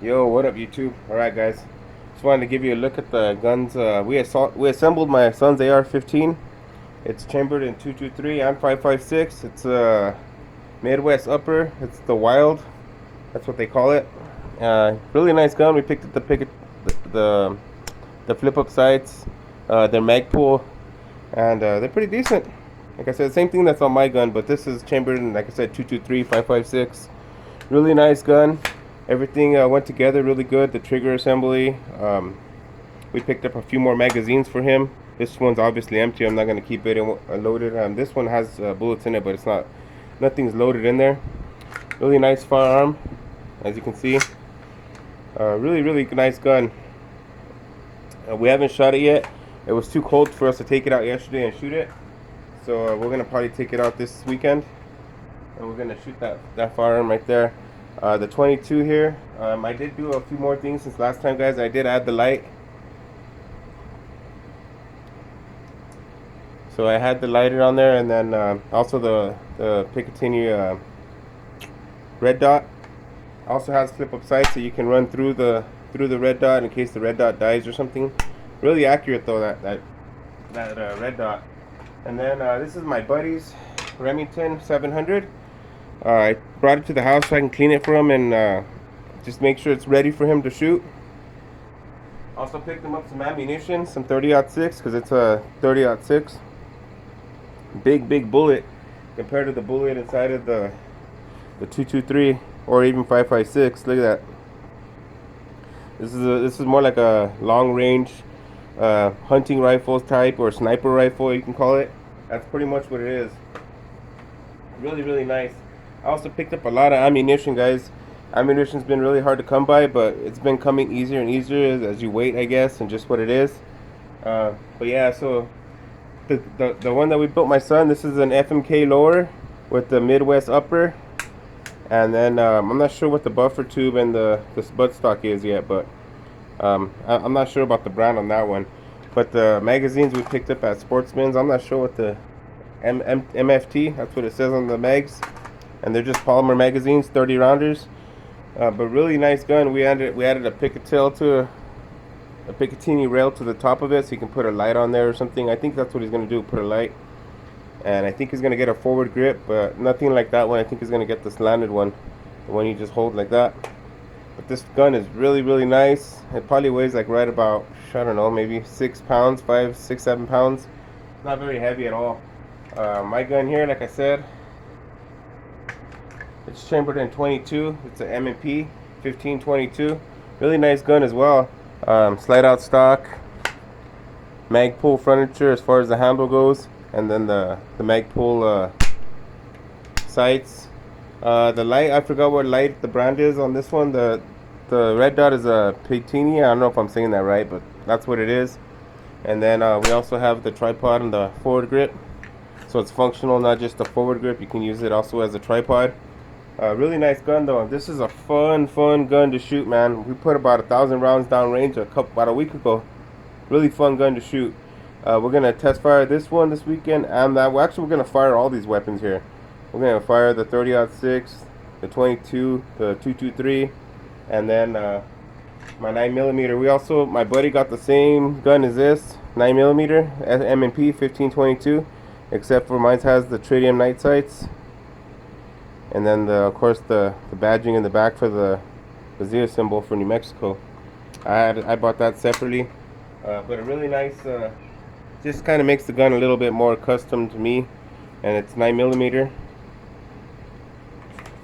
Yo, what up, YouTube? All right, guys. Just wanted to give you a look at the guns. We assembled my son's AR-15. It's chambered in 223 and 5.56. It's a Midwest upper. It's the Wild. That's what they call it. Really nice gun. We picked up the flip-up sights, their mag pull, and they're pretty decent. Like I said, same thing that's on my gun, but this is chambered in, like I said, 223 5.56. Really nice gun. Everything went together really good. The trigger assembly. We picked up a few more magazines for him. This one's obviously empty. I'm not going to keep it loaded. This one has bullets in it, but nothing's loaded in there. Really nice firearm, as you can see. Really nice gun. We haven't shot it yet. It was too cold for us to take it out yesterday and shoot it. So we're going to probably take it out this weekend. And we're going to shoot that firearm right there. The 22 here, I did do a few more things since last time, guys. I did add the light. So I had the lighter on there, and then also the Picatinny red dot. Also has flip-up sights, so you can run through the red dot in case the red dot dies or something. Really accurate though, that red dot. And then this is my buddy's Remington 700. I brought it to the house so I can clean it for him and just make sure it's ready for him to shoot. Also picked him up some ammunition, some 30-06, because it's a 30-06. Big bullet compared to the bullet inside of the 223 or even 5.56. Look at that. This is more like a long range hunting rifle type, or sniper rifle, you can call it. That's pretty much what it is. Really nice. I also picked up a lot of ammunition, guys. Ammunition's been really hard to come by, but it's been coming easier and easier as you wait, I guess, and just what it is. But yeah, so the one that we built my son, this is an FMK lower with the Midwest upper, and then I'm not sure what the buffer tube and the buttstock is yet, but I'm not sure about the brand on that one. But the magazines we picked up at Sportsman's, I'm not sure what the MFT, that's what it says on the mags, and they're just polymer magazines, 30 rounders. But really nice gun. We added a Picatinny rail to the top of it, so you can put a light on there or something. I think that's what he's gonna do, put a light. And I think he's gonna get a forward grip, but nothing like that one. I think he's gonna get the slanted one, the one you just hold like that. But this gun is really nice. It probably weighs like right about, I don't know, maybe 6 pounds, 5, 6, 7 pounds. It's not very heavy at all. My gun here, like I said, it's chambered in 22. It's an M&P 1522. Really nice gun as well. Slide out stock, mag pull furniture as far as the handle goes, and then the mag pull sights. The light, I forgot what light the brand is on this one. The red dot is a Picatinny. I don't know if I'm saying that right, but that's what it is. And then we also have the tripod and the forward grip, so it's functional, not just a forward grip. You can use it also as a tripod. Really nice gun though. This is a fun gun to shoot, man. We put about 1,000 rounds down range about a week ago. Really fun gun to shoot. We're gonna test fire this one this weekend, and that. Well, actually, we're gonna fire all these weapons here. We're gonna fire the 30-06, the 22, the 223, and then my 9mm. My buddy got the same gun as this, 9mm M&P 1522, except for mine has the tritium night sights. And then of course the badging in the back for the ZIA symbol for New Mexico. I bought that separately, but a really nice, just kind of makes the gun a little bit more custom to me, and it's 9mm.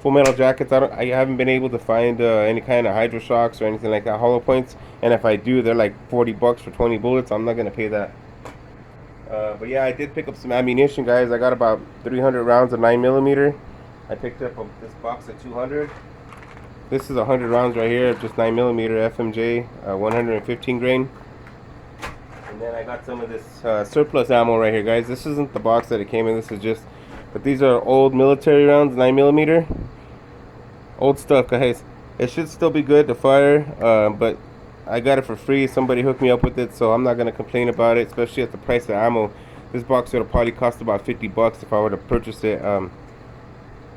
Full metal jackets. I haven't been able to find any kind of hydro shocks or anything like that, hollow points, and if I do, they're like $40 for 20 bullets. I'm not gonna pay that. But yeah, I did pick up some ammunition, guys. I got about 300 rounds of 9mm. I picked up this box of 200. This is 100 rounds right here, just 9mm FMJ, 115 grain. And then I got some of this surplus ammo right here, guys. This isn't the box that it came in. This is just, but these are old military rounds, 9mm. Old stuff, guys. It should still be good to fire, but I got it for free. Somebody hooked me up with it, so I'm not gonna complain about it, especially at the price of ammo. This box would have probably cost about $50 if I were to purchase it.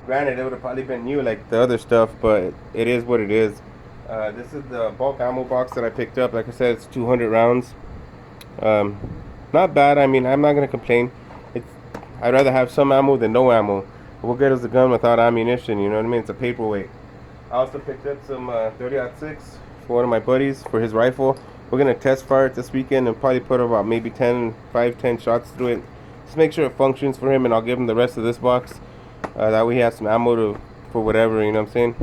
Granted, it would have probably been new like the other stuff, but it is what it is. This is the bulk ammo box that I picked up. Like I said, it's 200 rounds. Um, Not bad. I mean, I'm not gonna complain. It's I'd rather have some ammo than no ammo. What good is a gun without ammunition? You know what I mean? It's a paperweight. I also picked up some 30-06 for one of my buddies for his rifle. We're gonna test fire it this weekend and probably put about maybe 10 shots through it. Just make sure it functions for him, and I'll give him the rest of this box. That way he has some ammo for whatever. You know what I'm saying?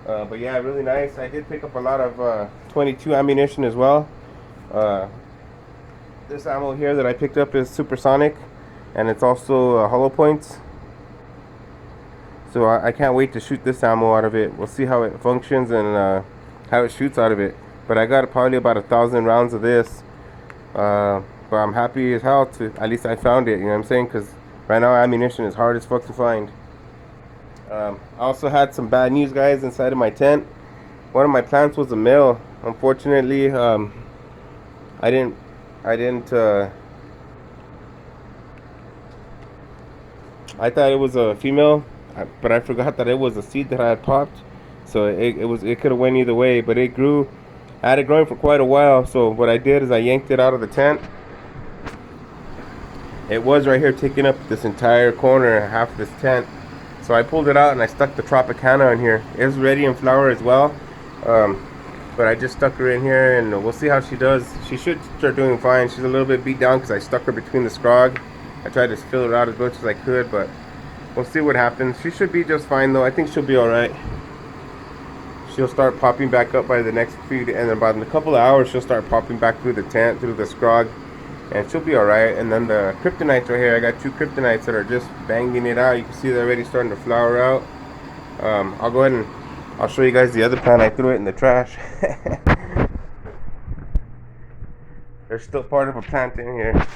But yeah, really nice. I did pick up a lot of 22 ammunition as well. This ammo here that I picked up is supersonic, and it's also hollow points. So I can't wait to shoot this ammo out of it. We'll see how it functions and how it shoots out of it. But I got probably about 1,000 rounds of this. But I'm happy as hell to, at least I found it, you know what I'm saying? Because right now ammunition is hard as fuck to find. I also had some bad news, guys, inside of my tent. One of my plants was a male. Unfortunately, I didn't I thought it was a female, but I forgot that it was a seed that I had popped. So it could have went either way, but it grew. I had it growing for quite a while. So what I did is I yanked it out of the tent. It was right here taking up this entire corner, half of this tent. So I pulled it out and I stuck the Tropicana in here. It was ready in flower as well, but I just stuck her in here, and we'll see how she does. She should start doing fine. She's a little bit beat down because I stuck her between the scrog. I tried to fill her out as much as I could, but we'll see what happens. She should be just fine though. I think she'll be alright. She'll start popping back up by the next few days, and in about a couple of hours she'll start popping back through the tent, through the scrog, and she'll be alright. And then the kryptonites right here, I got 2 kryptonites that are just banging it out. You can see they're already starting to flower out. I'll go ahead and I'll show you guys the other plant. I threw it in the trash. There's still part of a plant in here,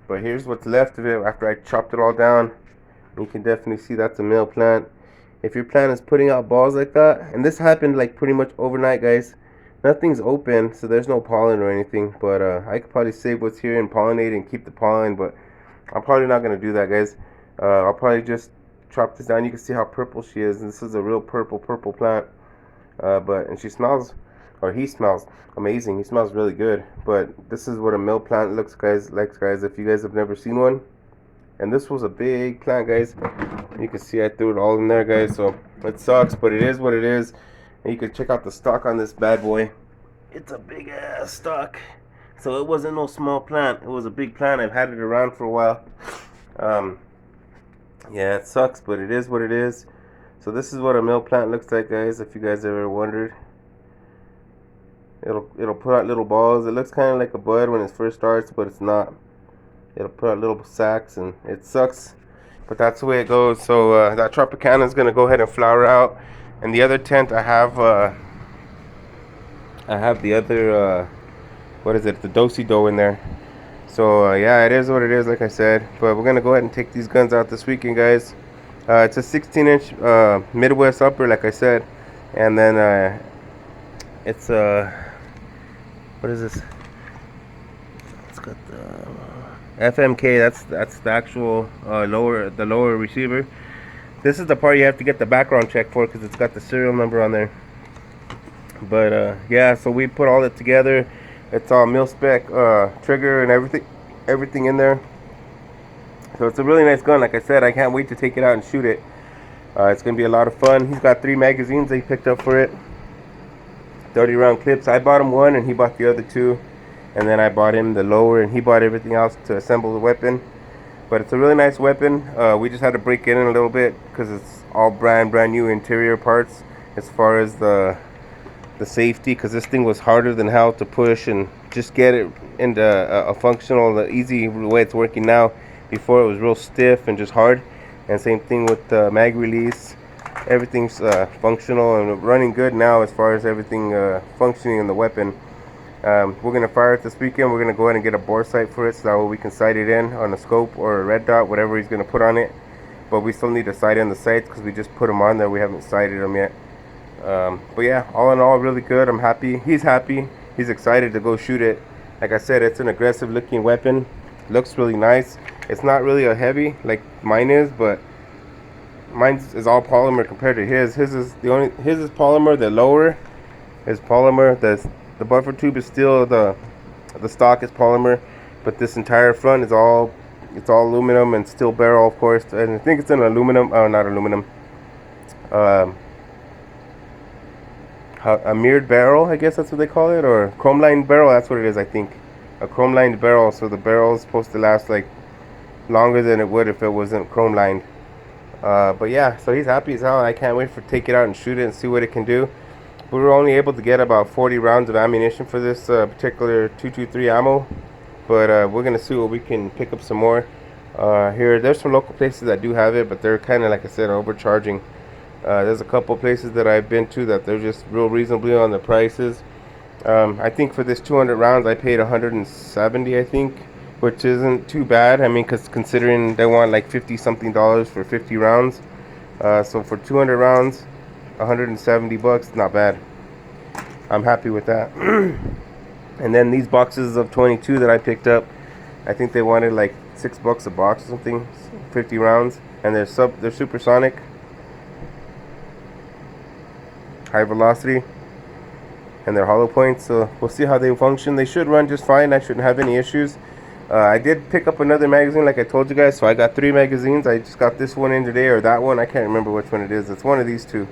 but here's what's left of it after I chopped it all down. You can definitely see that's a male plant. If your plant is putting out balls like that, and this happened like pretty much overnight, guys, nothing's open, so there's no pollen or anything, but I could probably save what's here and pollinate and keep the pollen, but I'm probably not going to do that, guys. I'll probably just chop this down. You can see how purple she is. This is a real purple plant, and she smells, or he smells amazing. He smells really good. But this is what a male plant looks, guys, if you guys have never seen one. And this was a big plant, guys. You can see I threw it all in there, guys, so it sucks, but it is what it is. And you can check out the stalk on this bad boy. It's a big ass stalk. So it wasn't no small plant. It was a big plant. I've had it around for a while. Yeah, it sucks, but it is what it is. So this is what a male plant looks like, guys, if you guys ever wondered. It'll put out little balls. It looks kind of like a bud when it first starts, but it's not. It'll put out little sacks, and it sucks, but that's the way it goes. So that Tropicana is going to go ahead and flower out. And the other tent, I have the other, what is it, the Do-Si-Do in there. So yeah, it is what it is, like I said. But we're going to go ahead and take these guns out this weekend, guys. It's a 16-inch Midwest upper, like I said. And then it's what is this? It's got the FMK. That's the actual lower receiver. This is the part you have to get the background check for, because it's got the serial number on there. But yeah, so we put all it together. It's all mil-spec trigger and everything in there. So it's a really nice gun. Like I said, I can't wait to take it out and shoot it. It's gonna be a lot of fun. He's got 3 magazines that he picked up for it, 30 round clips. I bought him 1 and he bought the other 2, and then I bought him the lower and he bought everything else to assemble the weapon. But it's a really nice weapon. We just had to break it in a little bit because it's all brand new interior parts as far as the safety, because this thing was harder than hell to push and just get it into a functional, the easy way it's working now. Before it was real stiff and just hard. And same thing with the mag release. Everything's functional and running good now as far as everything functioning in the weapon. We're going to fire it this weekend. We're going to go ahead and get a bore sight for it, so that way we can sight it in on a scope or a red dot, whatever he's going to put on it. But we still need to sight in the sights because we just put them on there. We haven't sighted them yet. But yeah, all in all, really good. I'm happy. He's happy. He's excited to go shoot it. Like I said, it's an aggressive looking weapon. Looks really nice. It's not really a heavy like mine is, but mine is all polymer compared to his. His is polymer. The lower is polymer. The buffer tube is still the stock is polymer, but this entire front is all aluminum and steel barrel, of course. And I think it's an aluminum. Oh, not aluminum. A mirrored barrel, I guess that's what they call it, or chrome lined barrel. That's what it is, I think. A chrome lined barrel. So the barrel is supposed to last like longer than it would if it wasn't chrome lined. But yeah, so he's happy as hell, and I can't wait to take it out and shoot it and see what it can do. We were only able to get about 40 rounds of ammunition for this particular 223 ammo, but we're gonna see what we can pick up some more. There's some local places that do have it, but they're kind of, like I said, overcharging. There's a couple places that I've been to that they're just real reasonably on the prices. I think for this 200 rounds I paid 170, I think, which isn't too bad. I mean, because considering they want like $50-something for 50 rounds, so for 200 rounds, $170, not bad. I'm happy with that. And then these boxes of 22 that I picked up, I think they wanted like $6 a box or something, 50 rounds, and they're supersonic, high velocity, and they're hollow points. So we'll see how they function. They should run just fine. I shouldn't have any issues. I did pick up another magazine, like I told you guys, so I got 3 magazines. I just got this one in today, or that one. I can't remember which one it is. It's one of these two.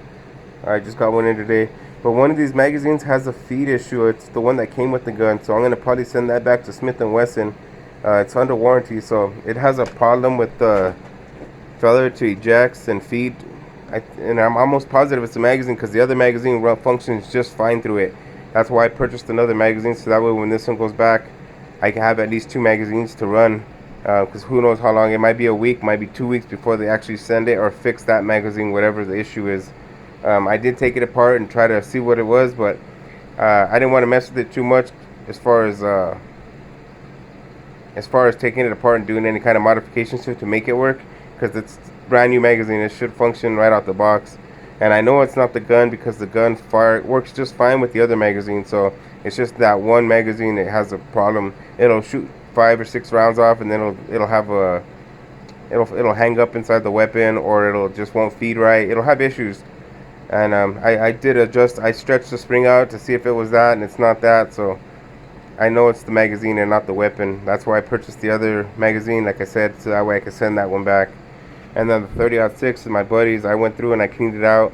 I just got one in today. But one of these magazines has a feed issue. It's the one that came with the gun, so I'm going to probably send that back to Smith & Wesson. It's under warranty, so it has a problem with the failure to ejects and feed. And I'm almost positive it's a magazine, because the other magazine functions just fine through it. That's why I purchased another magazine, so that way when this one goes back, I can have at least 2 magazines to run, because who knows how long. It might be a week, might be 2 weeks before they actually send it or fix that magazine, whatever the issue is. I did take it apart and try to see what it was, but I didn't want to mess with it too much as far as taking it apart and doing any kind of modifications to it to make it work, because it's a brand new magazine. It should function right out the box. And I know it's not the gun, because the gun works just fine with the other magazine. So it's just that one magazine that has a problem. It'll shoot 5 or 6 rounds off, and then it'll hang up inside the weapon, or it'll just won't feed right. It'll have issues. And I stretched the spring out to see if it was that, and it's not that. So I know it's the magazine and not the weapon. That's why I purchased the other magazine, like I said, so that way I could send that one back. And then the 30-06 is my buddy's. I went through and I cleaned it out,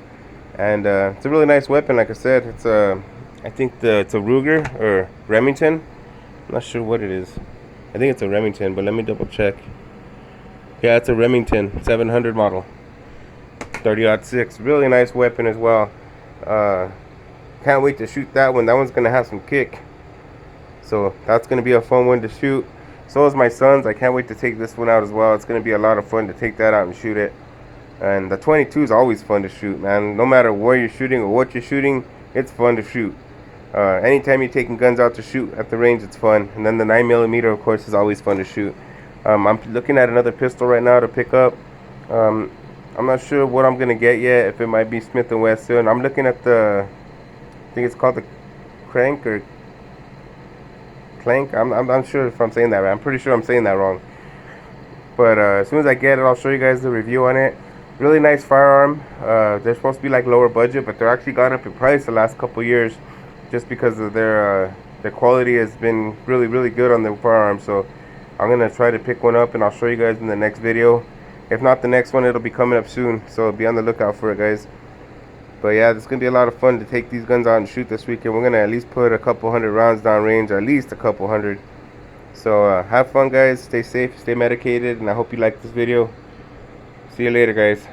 and it's a really nice weapon. Like I said, it's I think it's a Ruger or Remington. I'm not sure what it is. I think it's a Remington, but let me double check. Yeah, it's a Remington 700 model, 30-06. Really nice weapon as well. Can't wait to shoot that one. That one's gonna have some kick, so that's gonna be a fun one to shoot. So is my son's. I can't wait to take this one out as well. It's going to be a lot of fun to take that out and shoot it. And the 22 is always fun to shoot, man. No matter where you're shooting or what you're shooting, it's fun to shoot. Anytime you're taking guns out to shoot at the range, it's fun. And then the 9mm, of course, is always fun to shoot. I'm looking at another pistol right now to pick up. I'm not sure what I'm going to get yet, if it might be Smith & Wesson. I'm looking at I think it's called the Crank or Clank. I'm not sure if I'm saying that right. I'm pretty sure I'm saying that wrong. But as soon as I get it, I'll show you guys the review on it. Really nice firearm. They're supposed to be like lower budget, but they're actually gone up in price the last couple years, just because of their quality has been really, really good on the firearm. So I'm gonna try to pick one up, and I'll show you guys in the next video. If not the next one, it'll be coming up soon, so be on the lookout for it, guys. But yeah, it's going to be a lot of fun to take these guns out and shoot this weekend. We're going to at least put a couple hundred rounds down range, at least a couple hundred. So have fun, guys. Stay safe, stay medicated, and I hope you liked this video. See you later, guys.